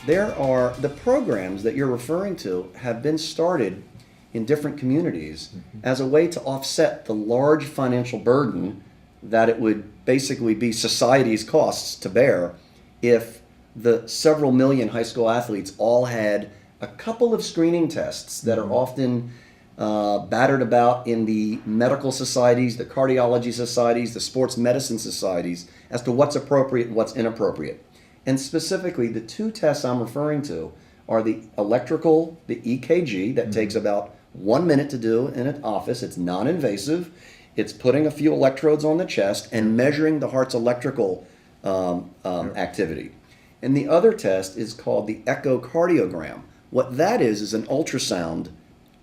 There are the programs that you're referring to have been started in different communities as a way to offset the large financial burden that it would basically be society's costs to bear if the several million high school athletes all had a couple of screening tests that are often battered about in the medical societies, the cardiology societies, the sports medicine societies as to what's appropriate and what's inappropriate. And specifically, the two tests I'm referring to are the electrical, the EKG, that takes about 1 minute to do in an office. It's non-invasive. It's putting a few electrodes on the chest and measuring the heart's electrical activity. And the other test is called the echocardiogram. What that is an ultrasound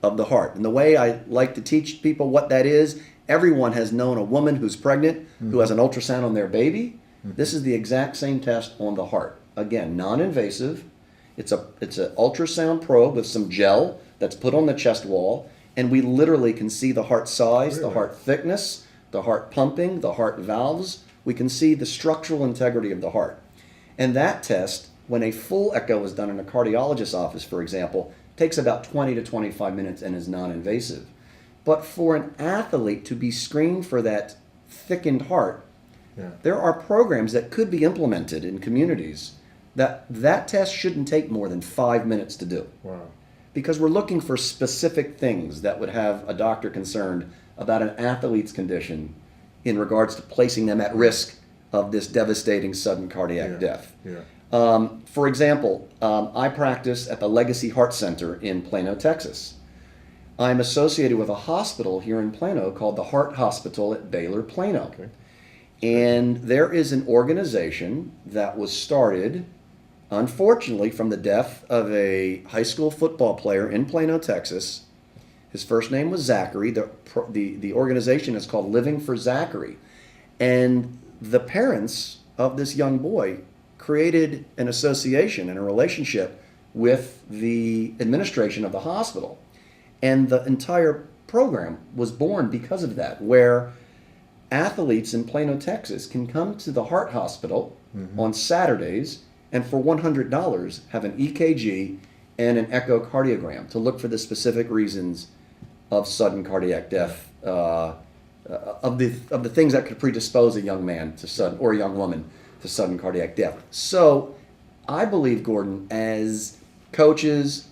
of the heart. And the way I like to teach people what that is, everyone has known a woman who's pregnant who has an ultrasound on their baby. This is the exact same test on the heart. Again, non-invasive. It's an ultrasound probe with some gel that's put on the chest wall, and we literally can see the heart size, the heart thickness, the heart pumping, the heart valves. We can see the structural integrity of the heart. And that test, when a full echo is done in a cardiologist's office, for example, takes about 20 to 25 minutes and is non-invasive. But for an athlete to be screened for that thickened heart, there are programs that could be implemented in communities that test shouldn't take more than 5 minutes to do. Wow. Because we're looking for specific things that would have a doctor concerned about an athlete's condition in regards to placing them at risk of this devastating sudden cardiac death. For example, I practice at the Legacy Heart Center in Plano, Texas. I'm associated with a hospital here in Plano called the Heart Hospital at Baylor Plano. Okay. And there is an organization that was started, unfortunately, from the death of a high school football player in Plano, Texas. His first name was Zachary. The organization is called Living for Zachary. And the parents of this young boy created an association and a relationship with the administration of the hospital. And the entire program was born because of that, where athletes in Plano, Texas can come to the Heart Hospital on Saturdays and for $100 have an EKG and an echocardiogram to look for the specific reasons of sudden cardiac death, of the things that could predispose a young man to sudden, or a young woman to sudden cardiac death. So I believe, Gordon, as coaches,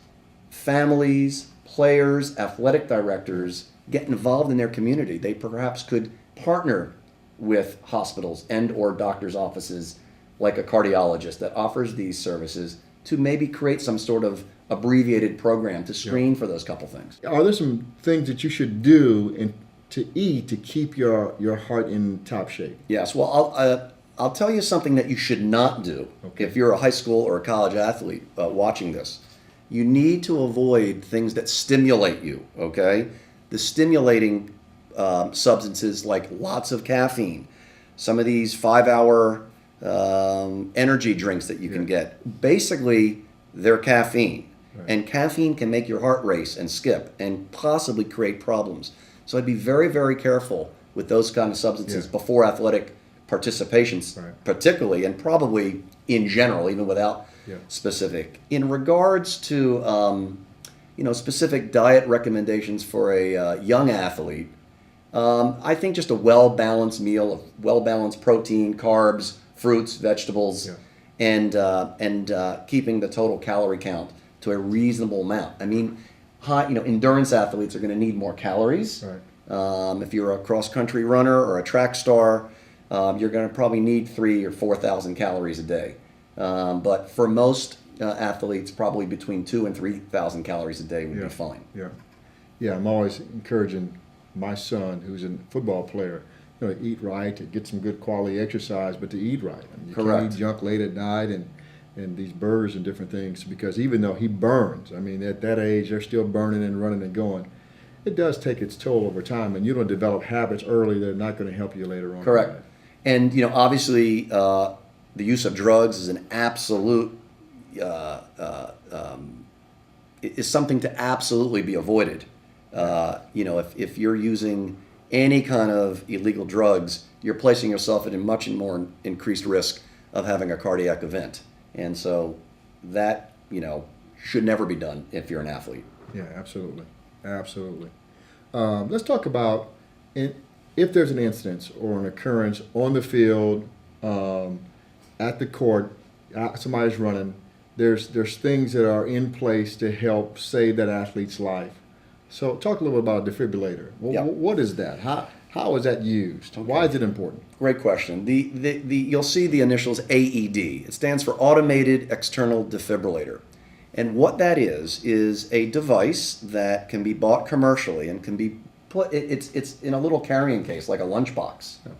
families, players, athletic directors get involved in their community, they perhaps could partner with hospitals and or doctors' offices like a cardiologist that offers these services to maybe create some sort of abbreviated program to screen for those couple things. Are there some things that you should do and to eat to keep your heart in top shape? Yes. Well, I'll tell you something that you should not do if you're a high school or a college athlete watching this. You need to avoid things that stimulate you, okay? The stimulating substances like lots of caffeine, some of these 5-hour energy drinks that you can get. Basically, they're caffeine. And caffeine can make your heart race and skip and possibly create problems. So I'd be very, very careful with those kind of substances before athletic participations, particularly, and probably in general, even without specific. In regards to specific diet recommendations for a young athlete, I think just a well-balanced meal of well-balanced protein, carbs, fruits, vegetables, and keeping the total calorie count to a reasonable amount. I mean, endurance athletes are going to need more calories. If you're a cross-country runner or a track star, you're going to probably need 3,000 or 4,000 calories a day. But for most athletes, probably between 2,000 and 3,000 calories a day would be fine. Yeah, I'm always encouraging my son, who's a football player, to eat right, to get some good quality exercise, but to eat right. I mean, you can't eat junk late at night and these burgers and different things, because even though he burns, I mean, at that age, they're still burning and running and going. It does take its toll over time, and you don't develop habits early that are not going to help you later on. Correct. And, obviously, the use of drugs is an absolute, is something to absolutely be avoided. If you're using any kind of illegal drugs, you're placing yourself at a much more increased risk of having a cardiac event. And so that, should never be done if you're an athlete. Yeah, absolutely. Absolutely. Let's talk about if there's an incident or an occurrence on the field, at the court, somebody's running, there's things that are in place to help save that athlete's life. So talk a little bit about a defibrillator. What is that? How is that used? Okay. Why is it important? Great question. You'll see the initials AED. It stands for Automated External Defibrillator. And what that is a device that can be bought commercially and can be put, it's in a little carrying case like a lunchbox. Yeah.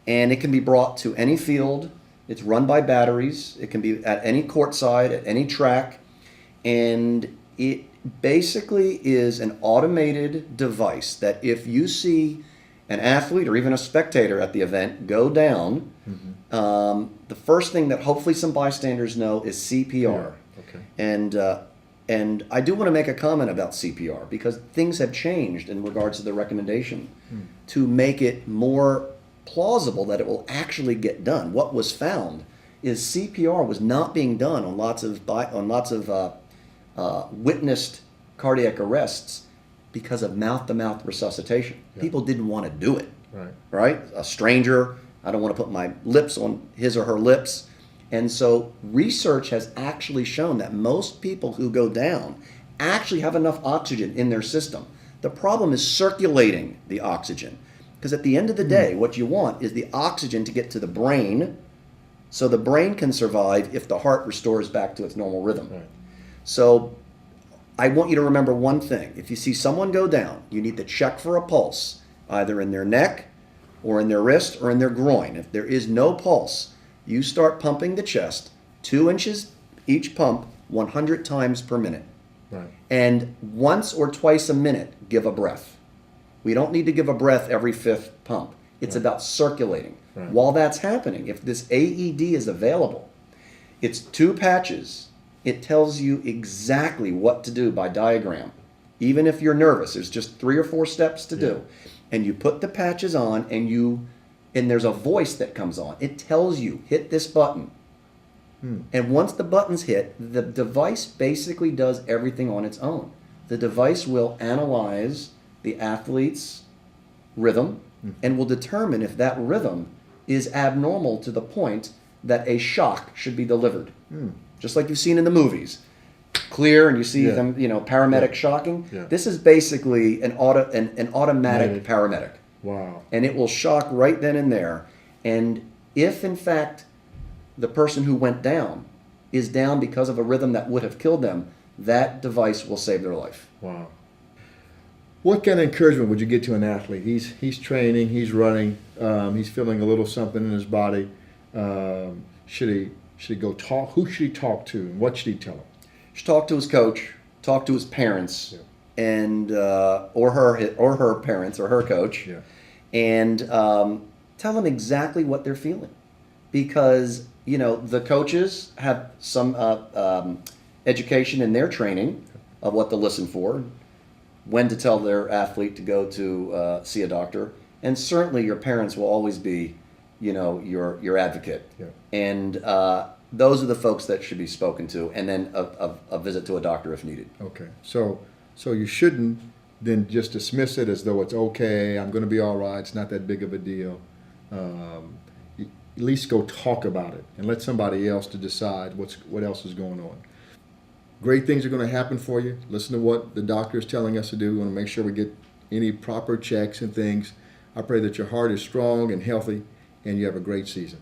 And it can be brought to any field. It's run by batteries. It can be at any courtside, at any track. And it basically is an automated device that if you see an athlete or even a spectator at the event go down, the first thing that hopefully some bystanders know is CPR. Yeah. Okay. And I do want to make a comment about CPR because things have changed in regards to the recommendation to make it more plausible that it will actually get done. What was found is CPR was not being done on lots of witnessed cardiac arrests because of mouth-to-mouth resuscitation. Yeah. People didn't want to do it. Right? A stranger, I don't want to put my lips on his or her lips. And so research has actually shown that most people who go down actually have enough oxygen in their system. The problem is circulating the oxygen. Because at the end of the day, what you want is the oxygen to get to the brain so the brain can survive if the heart restores back to its normal rhythm. Right. So I want you to remember one thing. If you see someone go down, you need to check for a pulse, either in their neck or in their wrist or in their groin. If there is no pulse, you start pumping the chest, 2 inches each pump, 100 times per minute. Right. And once or twice a minute, give a breath. We don't need to give a breath every 5th pump. It's about circulating. Right. While that's happening, if this AED is available, it's 2 patches. It tells you exactly what to do by diagram. Even if you're nervous, there's just 3 or 4 steps to do. And you put the patches on and there's a voice that comes on. It tells you, hit this button. And once the button's hit, the device basically does everything on its own. The device will analyze the athlete's rhythm and will determine if that rhythm is abnormal to the point that a shock should be delivered. Just like you've seen in the movies. Clear, and you see them, paramedic shocking. Yeah. This is basically an automatic paramedic. Wow. And it will shock right then and there. And if, in fact, the person who went down is down because of a rhythm that would have killed them, that device will save their life. Wow. What kind of encouragement would you get to an athlete? He's training, he's running, he's feeling a little something in his body. Should he go talk? Who should he talk to, and what should he tell him? He should talk to his coach, talk to his parents, and or her parents or her coach, and tell them exactly what they're feeling, because the coaches have some education in their training of what to listen for, when to tell their athlete to go to see a doctor, and certainly your parents will always be, your advocate, and those are the folks that should be spoken to, and then a visit to a doctor if needed. Okay, so you shouldn't then just dismiss it as though it's okay, I'm going to be all right, it's not that big of a deal. At least go talk about it and let somebody else to decide what else is going on. Great things are going to happen for you. Listen to what the doctor is telling us to do. We want to make sure we get any proper checks and things. I pray that your heart is strong and healthy and you have a great season.